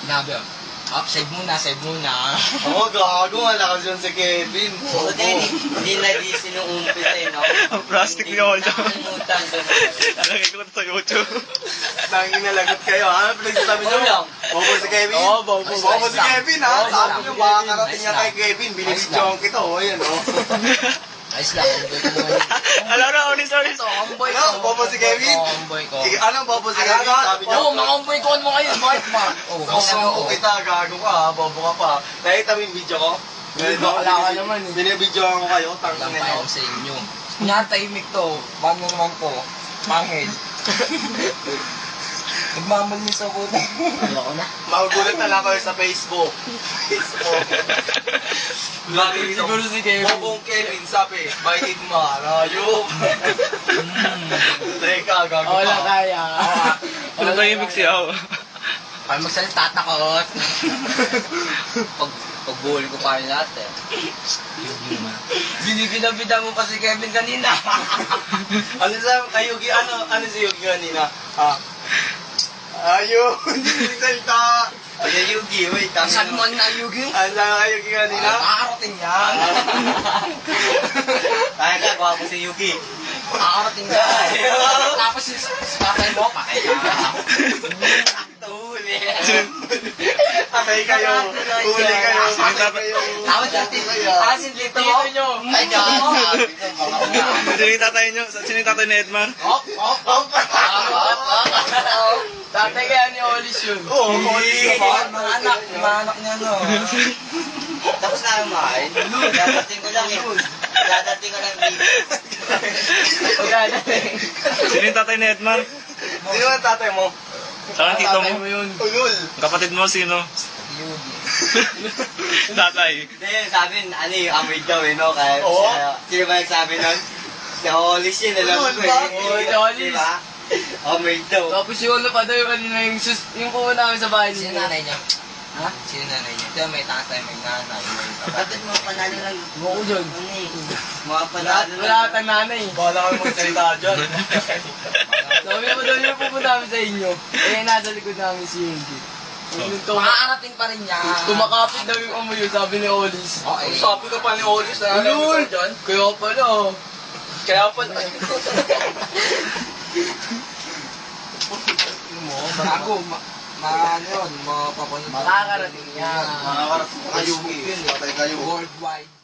Nabi, save muna, save muna. Oo, gago. Malakas yun si Kevin. Hindi nagising yung umpisa eh, no? Ang plastic ni Ola. Nakalimutan doon. Nalagay ko sa YouTube. Nangin nalagot kayo, ha? Pinagsasabi nyo. Bobo si Kevin. Oo, bobo. Bobo si Kevin, ha? Oo, Sabi lang. nyo, baka karating Nice niya lang. kay Kevin. Nice Binibidyoan kita, oh. Yan, oh. Ayos lang, amboy ko naman. Alam na, ulit, sorry. Ito, amboy ko. Ano, bobo si Kevin? Oo, amboy ko. Anong bobo si Kevin? Sabi niya. Oo, mga amboy ko mo kayo. Bakit ba? Oo, Kasama kita, gago ka, ha? Bobo ka pa. Nakita mo yung video ko? Wala ka naman, eh. Binibidyoan ko kayo, tangin Walang nyo. payam sa inyo. Natahimik to. Paano naman ko? Pangil. Nagmamalis ako na. Ayoko na. Magugulat na lang kayo sa Facebook. Siguro si Kevin. Bobong Kevin, sabi, bakit marayok? Teka, gago Oo lang ka. kaya. Ano tayo yung mix yaw? Ay, magsalita takot. Pag-buhol ko pa rin lahat eh. Binibida-bida mo pa si Kevin kanina. Ano sa Yugi? Ano si Yugi kanina? Ayun, hindi salita. Ay, Yugi, wait. Saan mo na Yugi? Ano sa Yugi kanina? Kakarating yan. Kaya ka, gwapo si Yugi. Kakarating yan. Tapos si tatay mo, patay ka. Huli. Patay kayo. Huli kayo. Patay kayo. Tapos yung dito mo. Ay, sabi ko, mga una. Sino yung tatay nyo? Sino yung tatay ni Edmar? Op. Tatay kaya ni Olis yun. Oo, Olis ka ba? Mga anak niya, no. Tapos na naman. Dadating ko lang eh. Dadating ko lang dito. Pagkadating. Sino yung tatay ni Edmar? Sino ang tatay mo? Saan ang tito Tatay mo? yun. Ulul. Kapatid mo sino? Yugi. Tatay. Hindi, sabi, amoy daw eh, no? Kaya, Oo. sino ba nagsabi nun? Si Olis yun, alam ko eh. Oo, si Olis. Diba? Amoy daw. Tapos yung pa daw yung kanina yung kuha namin sa bahay niya. Sino nanay niya? Ha? Sino nanay niya? Diyan may tatay, may nanay, may Bakit mga panalo lang? Buko dyan. Mga panalo lang. Wala kang nanay. Bala kayo magsalita dyan. Sabi mo daw yung pupunta namin sa inyo. Eh, nasa likod namin si Yugi. Makakarating pa rin niya. Kumakapit daw yung amoy yun, sabi ni Olis. Okay. Sabi ka pa ni Olis na Ulul! dyan. Kaya pala. Kaya pa. Bago, ano yun, mapapanood. Makakarating yan. Makakarating kayo. Patay kayo. Worldwide.